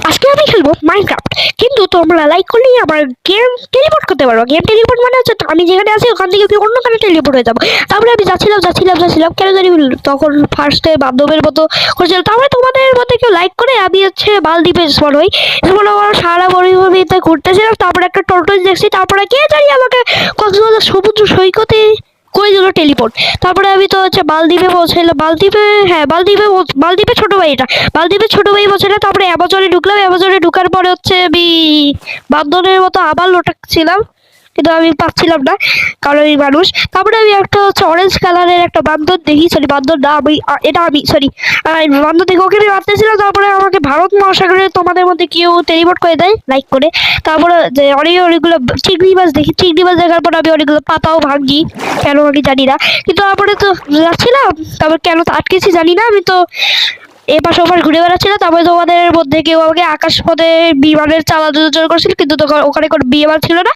আজকে আমি খেলবো মাইনক্রাফট, কিন্তু তোমরা লাইক করলেই আমার গেম টেলিপোর্ট করতে পারবো। গেম টেলিপোর্ট মানে হচ্ছে আমি যেখানে আছি ওখান থেকে অন্যখানে টেলিপোর্ট হয়ে যাবো। তারপরে আমি যাচ্ছিলাম কেন জানি তখন ফার্স্টে বান্ধবের মতো করেছিল। তারপরে তোমাদের মধ্যে কেউ লাইক করে আমি হচ্ছে মালদ্বীপে স্পট হই। স্পট হওয়ার সারা মরুভূমিতে ঘুরতেছিলাম, তারপরে একটা টর্টয়েস দেখছি, তারপরে কে জানি আমাকে কক্সবাজার সমুদ্র সৈকতে করে দিল টেলিপোর্ট। তারপরে আমি তো হচ্ছে মালদ্বীপে পৌঁছাইলাম। মালদ্বীপে ছোট ভাই, এটা মালদ্বীপের ছোট ভাই পৌঁছাইলাম। তারপরে অ্যামাজনে ঢুকলাম। অ্যামাজনে ঢুকার পরে হচ্ছে আমি বান্দরের মতো আবার লোটাচ্ছিলাম, কিন্তু আমি পাচ্ছিলাম না কারণ আমি মানুষ। তারপরে আমি একটা হচ্ছে অরেঞ্জ কালারের একটা বান্দর দেখি, সরি বান্দর না, আমি সরি বান্দর দেখে ওকে আমি মারতেছিলাম। তারপরে আমাকে ভারত মহাসাগরে তোমাদের মধ্যে কেউ টেলিপোর্ট করে দেয় লাইক করে। তারপরে যে অনেকগুলো চিংড়ি মাছ দেখি, চিংড়ি মাছ দেখার পর আমি অনেকগুলো পাতাও ভাঙি, কেন আমি জানি না। কিন্তু তারপরে তো যাচ্ছিলাম, তারপর কেন আটকেছি জানি না, আমি তো এপাশ ওপাশ ঘুরে বেড়াচ্ছিলাম। তারপরে তোমাদের মধ্যে কেউ আমাকে আকাশ পথে বিমানের চালানোর জন্য করছিল, কিন্তু তখন ওখানে কোনো বিমান ছিল না।